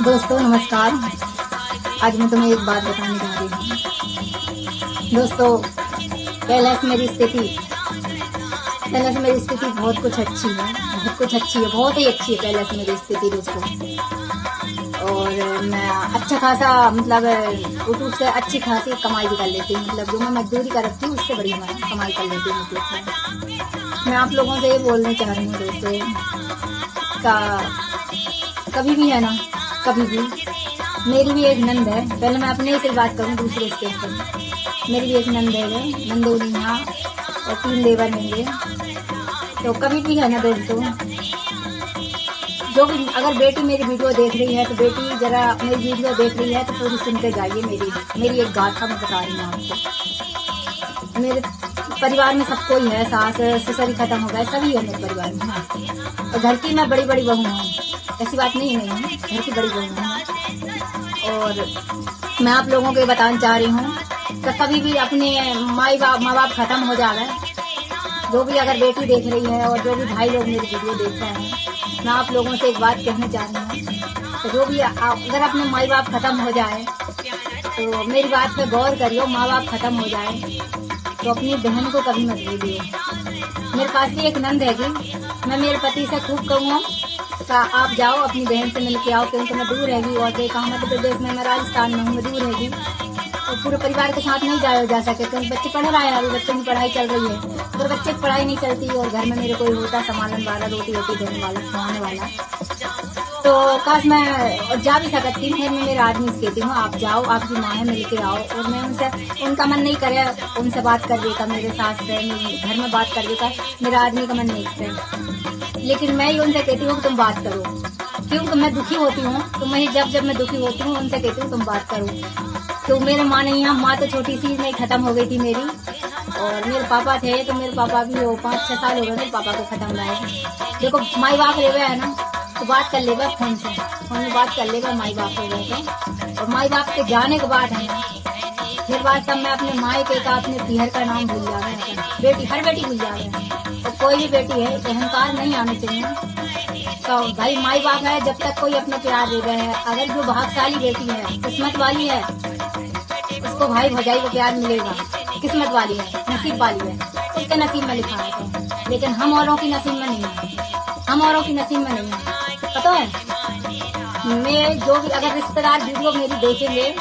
दोस्तों नमस्कार। आज मैं तुम्हें एक बात बताने जा रही हूँ। दोस्तों पहले से मेरी स्थिति बहुत कुछ अच्छी है, बहुत ही अच्छी है। पहले से मेरी स्थिति दोस्तों, और मैं अच्छा खासा मतलब यूट्यूब से अच्छी खासी कमाई भी कर लेती हूँ। मतलब जो मैं मजदूरी करती हूँ उससे बड़ी मैं कमाई कर लेती हूँ यूट्यूब से। मैं आप लोगों से ये बोलना चाह रही हूँ दोस्तों का कभी भी है ना, कभी भी मेरी भी एक नंद है। पहले मैं अपने ही से बात करूं, दूसरे स्टेट पर। मेरी भी एक नंद है, नंदोली यहाँ, और 3 देवर होंगे। तो कभी भी है ना दोस्तों, जो भी अगर बेटी मेरी वीडियो देख रही है तो बेटी जरा मेरी वीडियो देख रही है तो पूरी सुनते जाइए। मेरी एक गाथा मैं बता रही हूँ आपको। मेरे परिवार में सबको ही है, सास ससुर खत्म हो गए, सभी है मेरे परिवार में। और घर की मैं बड़ी बड़ी बहू हूँ, ऐसी बात नहीं है, घर की बड़ी बहू हूँ। और मैं आप लोगों को बताना चाह रही हूँ कि कभी भी अपने माँ बाप खत्म हो जाए, जो भी अगर बेटी देख रही है और जो भी भाई लोग मेरी वीडियो देख रहे हैं, मैं आप लोगों से एक बात कहना चाह रही हूँ। तो जो भी अगर अपने माँ बाप खत्म हो जाए तो मेरी बात पे गौर करियो। माँ बाप खत्म हो जाए तो अपनी बहन को कभी मत भूलिए। मेरे पास भी एक नंद है कि मैं मेरे पति से खूब कहूँगा कि आप जाओ अपनी बहन से मिल के आओ, क्योंकि मैं दूर रहेगी। और देखा मध्य प्रदेश में, मैं राजस्थान में हूँ, मैं दूर रहेगी और पूरे परिवार के साथ नहीं जाया जा सके, क्योंकि बच्चे पढ़ रहे हैं, अभी बच्चों की पढ़ाई चल रही है। अगर बच्चे की पढ़ाई नहीं चलती और घर में मेरे कोई होता संभालने वाला, रोटी देने वाला, खवाने वाला, तो काश मैं जा भी सकती हूँ। फिर मैं मेरे आदमी से कहती हूँ आप जाओ, आपकी माँ है, मिल के आओ। और मैं उनसे, उनका मन नहीं करे उनसे बात कर देता, मेरे सास से घर में बात कर देता, मेरा आदमी का मन नहीं करे। लेकिन मैं ही उनसे कहती हूँ कि तुम बात करो, क्योंकि मैं दुखी होती हूँ। तो मैं जब मैं दुखी होती हूँ उनसे कहती हूँ तुम बात करो। तो मेरे माँ नहीं है, माँ तो छोटी सी में खत्म हो गई थी मेरी। और मेरे पापा थे, तो मेरे पापा भी 5-6 साल हो गए मेरे पापा को खत्म रहे। देखो माई बाप रहे है ना, तो बात कर लेगा फोन में बात कर लेगा माई बाप हो गए थे। और माई बाप के जाने के बाद है ना, फिर बात तब मैं अपने मायके का, अपने पिहर का नाम भूल जा रहे हैं। बेटी, हर बेटी भूल जा रहे हैं। और कोई भी बेटी है, अहंकार नहीं आना चाहिए। तो भाई माई बाप है, जब तक कोई अपना प्यार दे रहे हैं। अगर जो भाग्यशाली बेटी है, किस्मत वाली है, उसको भाई भौजाई का प्यार मिलेगा। किस्मत वाली है, नसीब वाली है, उसके नसीब में लिखा है। लेकिन हम औरों की नसीब में नहीं है, हम औरों की नसीब में नहीं है। पता है, मैं जो भी अगर रिश्तेदार वीडियो मेरी देखेंगे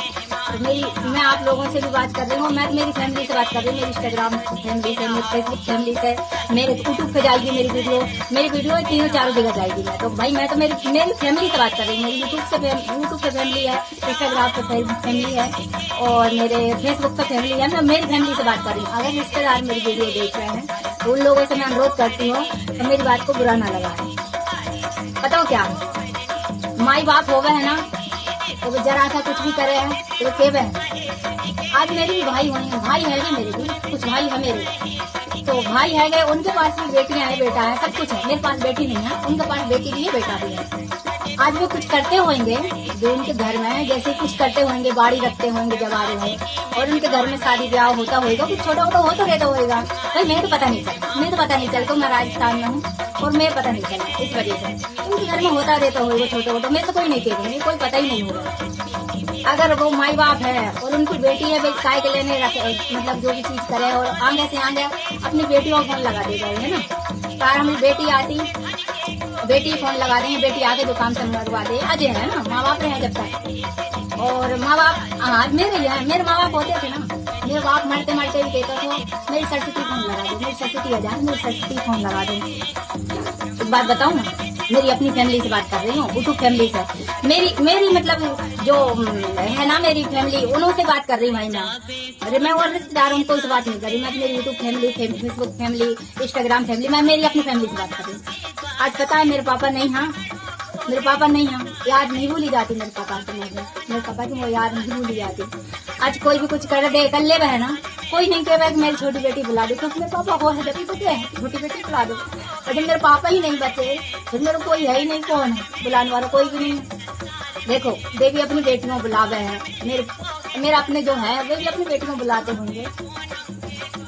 तो मैं आप लोगों से भी बात कर रही हूँ। मैं मेरी फैमिली से बात कर रही हूँ, मेरी इंस्टाग्राम फैमिली से, मेरी फेसबुक फैमिली से, मेरे यूट्यूब पे जाएगी मेरी वीडियो 3-4 जगह जाएगी। मैं तो भाई मैं तो मेरी फैमिली से बात कर रही हूँ। मेरी यूट्यूब पे फैमिली है, इंस्टाग्राम पे फैमिली है, और मेरे फेसबुक पे फैमिली है। मैं मेरी फैमिली से बात कर रही हूँ। अगर रिश्तेदार मेरी वीडियो देख रहे हैं तो उन लोगों से मैं अनुरोध करती हूँ तो मेरी बात को बुरा ना लगाए। बताओ क्या माई बाप हो गए है ना, तो जरा सा कुछ भी करे हैं तो केवे है। आज मेरे भी भाई होंगे, भाई है मेरे भी, कुछ भाई है मेरे, तो भाई है गए, उनके पास भी बेटियां है, बेटा है, सब कुछ है। मेरे पास बेटी नहीं है, उनके पास बेटी भी है, बेटा भी है। आज भी कुछ करते होंगे जो उनके घर में, जैसे कुछ करते होंगे, बाड़ी रखते होंगे जब आ रहे हैं, और उनके घर में शादी ब्याह होता होगा, कुछ छोटा मोटा हो तो रहता होगा। भाई मैं तो पता नहीं चलता, मैं राजस्थान में हूँ और मैं पता नहीं चला। इस वजह से उनके घर में होता रहता होगा छोटा मोटा, मैं तो कोई नहीं कह रही, कोई पता ही नहीं होगा। अगर वो माई बाप है और उनकी बेटी है, वे काय के लेने मतलब जो भी चीज करे, और आगे से आगे अपनी बेटियों को फोन लगा देगा, है ना। कार हमारी बेटी आती, बेटी फोन लगा देंगे, बेटी आके दुकान से मंगवा दे, अजय है ना, माँ बाप रहे जब तक। और माँ बाप आज मेरे माँ बाप होते थे ना, मेरे बाप मरते मरते भी कहते थे मेरी सरस्वती फोन लगा दो, मेरी सरस्वती आ जाए, मेरी सरस्वती फोन लगा दो। एक बात बताऊं, मेरी अपनी फैमिली से बात कर रही हूँ, यूट्यूब फैमिली से। मेरी मतलब जो है ना मेरी फैमिली, उन्हों से बात कर रही हूँ भाई मैं। अरे मैं और रिश्तेदार उनको से बात नहीं कर रही, मैं मेरी YouTube family, Facebook family, Instagram family, मैं मेरी अपनी फैमिली से बात कर रही हूँ। आज पता है मेरे पापा नहीं है, याद नहीं भूली जाती मेरे पापा की, मेरे पापा की वो याद नहीं भूली जाती। आज कोई भी कुछ कर दे कर ले है ना, कोई नहीं कह रहा है कि मेरी छोटी बेटी बुला दो, क्योंकि मेरे पापा वो है जब तो क्या है, छोटी बेटी बुला दो। और जब मेरे पापा ही नहीं बचे, फिर मेरे कोई है ही नहीं, कौन है बुलाने वाला, कोई भी नहीं। देखो वे भी अपनी बेटियों बुलावे हैं, मेरे अपने जो है वे भी अपनी बेटियों बुलाते होंगे।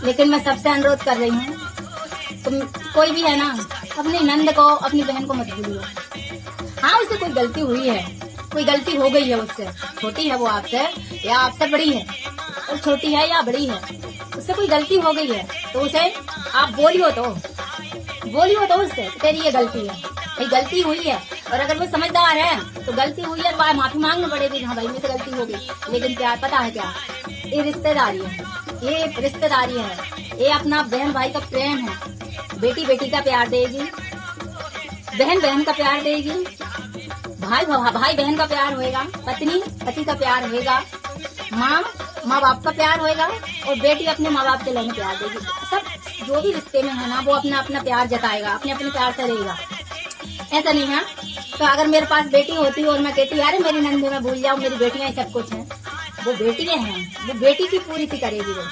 लेकिन मैं सबसे अनुरोध कर रही हूँ, तुम कोई भी है ना, अपनी नंद को, अपनी बहन को मत भूलिए। हाँ उससे कोई गलती हुई है कोई गलती हो गई है उससे, छोटी है वो आपसे या आपसे बड़ी है, और छोटी है या बड़ी है, उससे कोई गलती हो गई है तो उसे आप बोलियो तो उससे तेरी ये गलती है, भाई गलती हुई है। और अगर वो समझदार है तो गलती हुई है माफी मांगनी पड़ेगी, हाँ भाई मुझसे गलती हो गई। लेकिन प्यार पता है क्या, ये रिश्तेदारी है, ये अपना बहन भाई का प्रेम है। बेटी बेटी का प्यार देगी, बहन बहन का प्यार देगी, भाई बहन का प्यार होएगा, पत्नी पति का प्यार होएगा, माँ बाप का प्यार होएगा, और बेटी अपने माँ बाप के लिए प्यार देगी। सब जो भी रिश्ते में है ना वो अपना अपना प्यार जताएगा, अपने अपने प्यार से रहेगा। ऐसा नहीं है तो अगर मेरे पास बेटी होती और मैं कहती यार मेरी नंदी में भूल जाओ, मेरी बेटियां सब कुछ है, वो बेटियां हैं, वो बेटी की पूर्ति करेगी। वो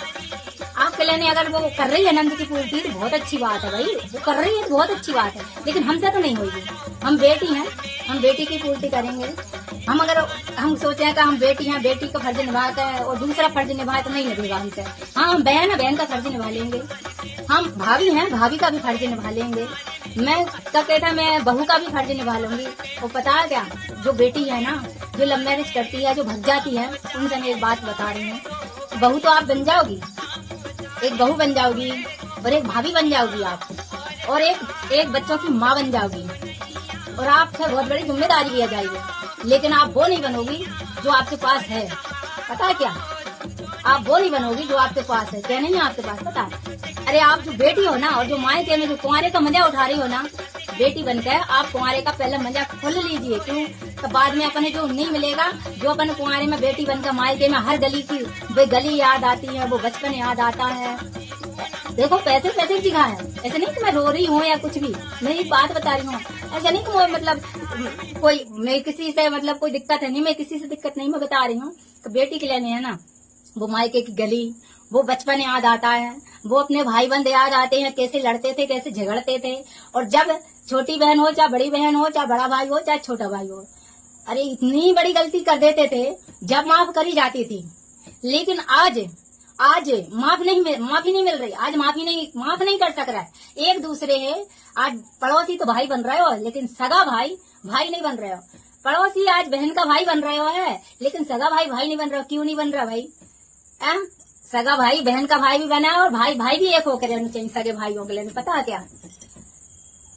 आपके लिए अगर वो कर रही है नंद की पूर्ति तो बहुत अच्छी बात है भाई, वो कर रही है तो बहुत अच्छी बात है, लेकिन हमसे तो नहीं होगी। हम बेटी हैं, हम बेटी की पूर्ति करेंगे। हम सोचे हैं कि हम बेटी हैं, बेटी का फर्ज निभाते हैं और दूसरा फर्ज निभाए तो नहीं निभेगा हमसे। हाँ हम बहन है, बहन का फर्ज निभा लेंगे। हम भाभी हैं, भाभी का भी फर्ज निभा लेंगे। मैं क्या कहता है, मैं बहू का भी फर्ज निभा लूंगी। वो पता है क्या, जो बेटी है ना, जो लव मैरिज करती है, जो भग जाती है, उनसे मैं एक बात बता रही हूँ, बहू तो आप बन जाओगी, एक बहू बन जाओगी और एक भाभी बन जाओगी आप, और एक बच्चों की माँ बन जाओगी, और आप फिर बहुत बड़ी जिम्मेदारी भी आ जाएगी। लेकिन आप वो नहीं बनोगी जो आपके पास है। पता है क्या, आप वो नहीं बनोगी जो आपके पास है। क्या नहीं है आपके पास, पता है? अरे आप जो बेटी हो ना, और जो मायके में जो कुंवारे का मजा उठा रही हो ना, बेटी बनकर आप कुंवारे का पहले मजा खोल लीजिए। क्यों? तो बाद में अपने जो नहीं मिलेगा, जो अपन कुंवारे में बेटी बनकर मायके में हर गली की वे गली याद आती है, वो बचपन याद आता है। देखो पैसे की जगह है, ऐसे नहीं कि मैं रो रही हूँ या कुछ भी, मैं एक बात बता रही हूँ। ऐसा नहीं कि मतलब कोई मैं किसी से मतलब कोई दिक्कत है नहीं, मैं किसी से दिक्कत नहीं, मैं बता रही हूँ तो बेटी के लिए नहीं है ना, वो मायके की गली, वो बचपन याद आता है, वो अपने भाई बंद याद आते हैं, कैसे लड़ते थे, कैसे झगड़ते थे। और जब छोटी बहन हो, चाहे बड़ी बहन हो, चाहे बड़ा भाई हो, चाहे छोटा भाई हो, अरे इतनी बड़ी गलती कर देते थे जब माफ करी जाती थी। लेकिन आज माफी नहीं मिल रही, आज माफ नहीं कर सक रहा है एक दूसरे है। आज पड़ोसी तो भाई बन रहे हो, लेकिन सगा भाई नहीं बन रहे हो। पड़ोसी आज बहन का भाई बन रहे हो है, लेकिन सगा भाई नहीं बन रहे हो। क्यों नहीं बन रहा भाई? सगा भाई बहन का भाई भी बना है, और भाई भी एक होकर रहना चाहिए सगे भाइयों के लिए। पता है क्या,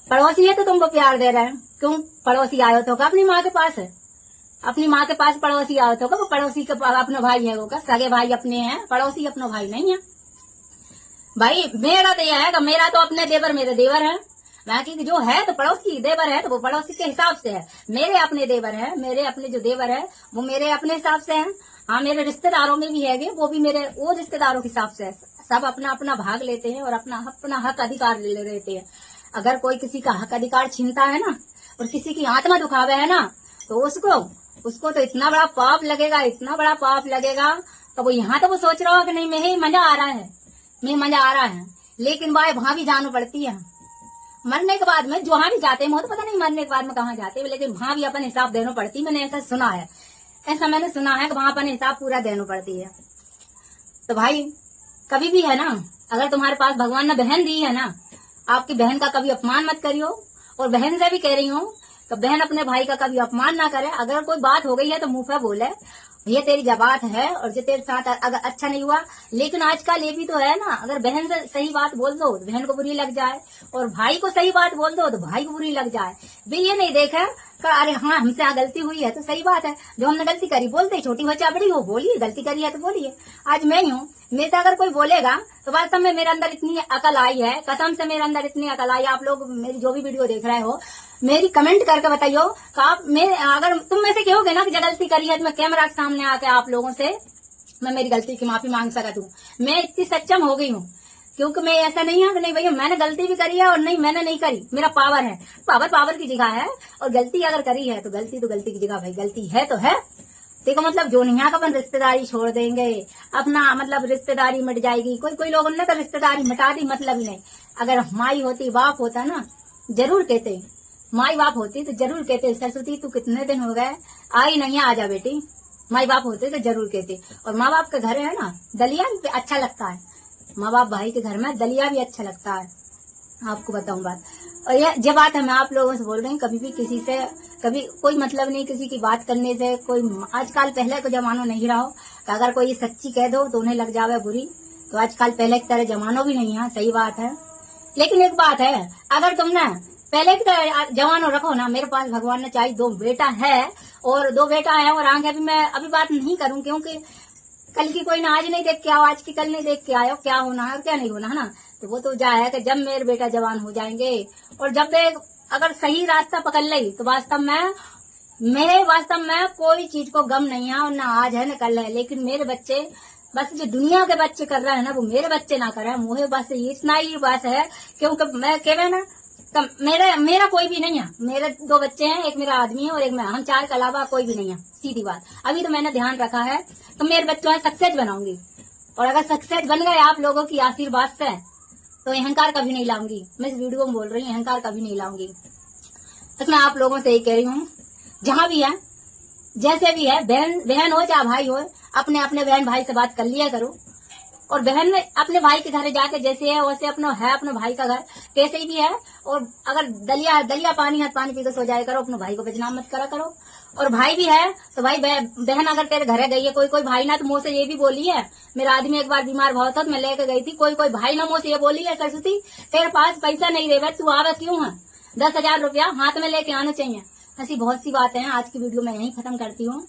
पड़ोसी है तो तुमको प्यार दे रहा है। क्यों? पड़ोसी आयो तो का अपनी माँ के पास है, अपनी माँ के पास पड़ोसी आओ तो वो पड़ोसी का अपना भाई है, वो का सगे भाई अपने हैं, पड़ोसी अपना भाई नहीं है भाई। मेरा तो यह है कि मेरा तो अपने देवर मेरे देवर है, बाकी जो है तो पड़ोसी देवर है तो वो पड़ोसी के हिसाब से है। मेरे अपने देवर है, मेरे अपने जो देवर है वो मेरे अपने हिसाब से है। हाँ मेरे रिश्तेदारों में भी है, वो भी मेरे वो रिश्तेदारों के हिसाब से है। सब अपना अपना भाग लेते हैं और अपना अपना हक अधिकार ले लेते हैं। अगर कोई किसी का हक अधिकार छीनता है ना, और किसी की आत्मा दुखावे है ना, तो उसको तो इतना बड़ा पाप लगेगा, तो वो यहाँ तो वो सोच रहा हो कि नहीं मैं मजा आ रहा है, लेकिन वहां भी जाना पड़ती है। मरने के बाद में जहाँ भी जाते हैं, मुझे तो पता नहीं मरने के बाद में कहाँ जाते हैं, लेकिन वहां भी अपन हिसाब देना पड़ती है। मैंने ऐसा सुना है कि वहां अपन हिसाब पूरा देना पड़ती है। तो भाई कभी भी है ना, अगर तुम्हारे पास भगवान ने बहन दी है ना, आपकी बहन का कभी अपमान मत करियो। और बहन से भी कह रही हूँ तो बहन अपने भाई का कभी अपमान ना करे। अगर कोई बात हो गई है तो मुंह पे बोले, ये तेरी जबात है और जो तेरे साथ अगर अच्छा नहीं हुआ। लेकिन आजकल ये भी तो है ना, अगर बहन से सही बात बोल दो तो बहन को बुरी लग जाए, और भाई को सही बात बोल दो तो भाई को बुरी लग जाए। भी ये नहीं देखा कि अरे हाँ हमसे गलती हुई है तो सही बात है, जो हमने गलती करी बोलते, छोटी हो चाहे बड़ी हो, बोलिए गलती करी है तो बोलिए। आज मैं हूँ, मेरे से अगर कोई बोलेगा तो वास्तव में मेरे अंदर इतनी अकल आई है, कसम से मेरे अंदर इतनी अकल आई। आप लोग मेरी जो भी वीडियो देख रहे हो, मेरी कमेंट करके बताइयो कि आप अगर तुम में से कहोगे ना कि गलती करी है तो मैं कैमरा के सामने आके आप लोगों से मैं मेरी गलती की माफी मांग सकती हूँ। मैं इतनी सक्षम हो गई हूँ, क्योंकि मैं ऐसा नहीं है कि नहीं भैया मैंने गलती भी करी है और नहीं मैंने नहीं करी। मेरा पावर है, पावर की जगह है, और गलती अगर करी है तो गलती की जगह भाई गलती है तो है। देखो मतलब जो नहीं का अपन रिश्तेदारी छोड़ देंगे, अपना मतलब रिश्तेदारी मिट जाएगी। कोई लोगों ने तो रिश्तेदारी मिटा दी, मतलब ही नहीं। अगर माई होती बाप होता ना, जरूर कहते, माई बाप होती तो जरूर कहते सरस्वती तू कितने दिन हो गए आई नहीं है, आजा बेटी। माई बाप होते तो जरूर कहते। और माँ बाप के घर है ना, दलिया भी अच्छा लगता है, माँ बाप भाई के घर में दलिया भी अच्छा लगता है। आपको बताऊं बात, और ये बात है मैं आप लोगों से बोल रही हूँ, कभी भी किसी से कभी कोई मतलब नहीं किसी की बात करने से। कोई आजकल पहले को जमानो नहीं रहा हो कि अगर कोई सच्ची कह दो तो उन्हें लग जावे बुरी। तो आजकल पहले की तरह जमानो भी नहीं है, सही बात है। लेकिन एक बात है, अगर तुम ना पहले की तरह जवानो रखो ना, मेरे पास भगवान ने चाहे 2 बेटा है और 2 बेटा है और आगे भी मैं अभी बात नहीं करूं, क्योंकि कल की कोई ना आज नहीं देख के आओ, आज की कल नहीं देख के आयो, क्या होना है और क्या नहीं होना है ना। तो वो तो जा है कि जब मेरे बेटा जवान हो जाएंगे और जब वे अगर सही रास्ता पकड़ ली तो वास्तव में कोई चीज को गम नहीं है, और ना आज है ना कल है। लेकिन मेरे बच्चे बस जो दुनिया के बच्चे कर रहे हैं ना, वो मेरे बच्चे ना करें। मुझे बस इतना ही बस है, क्योंकि मैं कहवे ना तो मेरा कोई भी नहीं है। मेरे 2 बच्चे हैं, एक मेरा आदमी है और एक मैं, हम 4 के अलावा कोई भी नहीं है, सीधी बात। अभी तो मैंने ध्यान रखा है तो मेरे बच्चों सक्सेस बनाऊंगी, और अगर सक्सेस बन गए आप लोगों की आशीर्वाद से तो अहंकार कभी नहीं लाऊंगी। मैं इस वीडियो में बोल रही हूँ, अहंकार कभी नहीं लाऊंगी। बस मैं आप लोगों से यही कह रही हूँ, जहां भी है जैसे भी है, बहन हो चाहे भाई हो, अपने अपने बहन भाई से बात कर लिया करो। और बहन ने अपने भाई के घर जाके जैसे है वैसे अपने भाई का घर कैसे भी है, और अगर दलिया पानी हाथ पानी पी के सो जाया करो, अपने भाई को बदनाम मत करा करो। और भाई भी है तो भाई बहन अगर तेरे घर गई है, कोई भाई ना तो मुँह से ये भी बोली है। मेरा आदमी एक बार बीमार बहुत था तो मैं लेके गई थी, कोई भाई ना मुँह से ये बोली है, सरस्वती तेरे पास पैसा नहीं रहे तू आवे क्यों है, 10,000 रुपया हाथ में लेके आना चाहिए। ऐसी बहुत सी बातें हैं। आज की वीडियो मैं यहीं खत्म करती हूँ।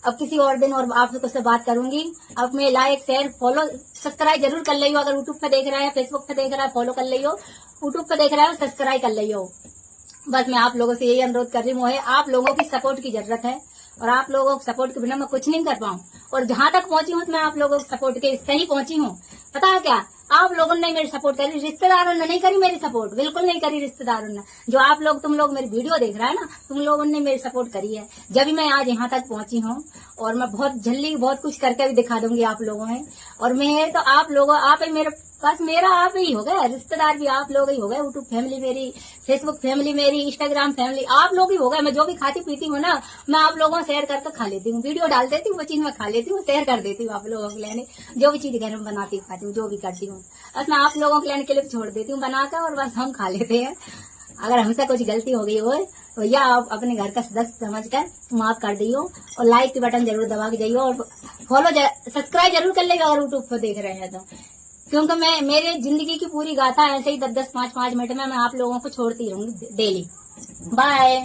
अब किसी और दिन और आप लोगों से बात करूंगी। अब मैं लाइक शेयर फॉलो सब्सक्राइब जरूर कर लियो। अगर यूट्यूब पे देख रहा है, फेसबुक पे देख रहा है, फॉलो कर लियो। यूट्यूब पे देख रहा है सब्सक्राइब कर लियो। बस मैं आप लोगों से यही अनुरोध कर रही हूँ, आप लोगों की सपोर्ट की जरूरत है, और आप लोगों को सपोर्ट के बिना मैं कुछ नहीं कर पाऊँ। और जहां तक पहुंची हूँ मैं आप लोगों को सपोर्ट के सही पहुंची हूँ। पता है क्या, आप लोगों ने मेरी सपोर्ट करी, रिश्तेदारों ने नहीं करी मेरी सपोर्ट, बिल्कुल नहीं करी रिश्तेदारों ने। जो आप लोग तुम लोग मेरी वीडियो देख रहा है ना, तुम लोगों ने मेरी सपोर्ट करी है, जब भी मैं आज यहाँ तक पहुंची हूँ। और मैं बहुत जल्दी बहुत कुछ करके भी दिखा दूंगी आप लोगों में। और मैं तो आप लोगों आप ही मेरे बस मेरा आप ही हो गए, रिश्तेदार भी आप लोग ही हो गए, यूट्यूब फैमिली मेरी, फेसबुक फैमिली मेरी, इंस्टाग्राम फैमिली आप लोग ही हो गए। मैं जो भी खाती पीती हूँ ना, मैं आप लोगों शेयर करके खा लेती हूँ, वीडियो डाल देती हूँ, वो चीज मैं खा लेती हूँ, शेयर कर देती हूँ आप लोगों के लिए। जो भी चीज घर में बनाती हूँ, खाती हूँ, जो भी करती हूँ, बस मैं आप लोगों के लेने के लिए छोड़ देती हूँ बनाकर, और बस हम खा लेते हैं। अगर हमसे कुछ गलती हो गई हो तो या आप अपने घर का सदस्य समझकर माफ कर दियो, और लाइक के बटन जरूर दबा के जाइयो, और फॉलो सब्सक्राइब जरूर कर लेगा अगर यूट्यूब पर देख रहे हैं तो। क्योंकि मैं मेरे जिंदगी की पूरी गाथा ऐसे ही 10-10, 5-5 मिनट में मैं आप लोगों को छोड़ती रहूंगी डेली। बाय।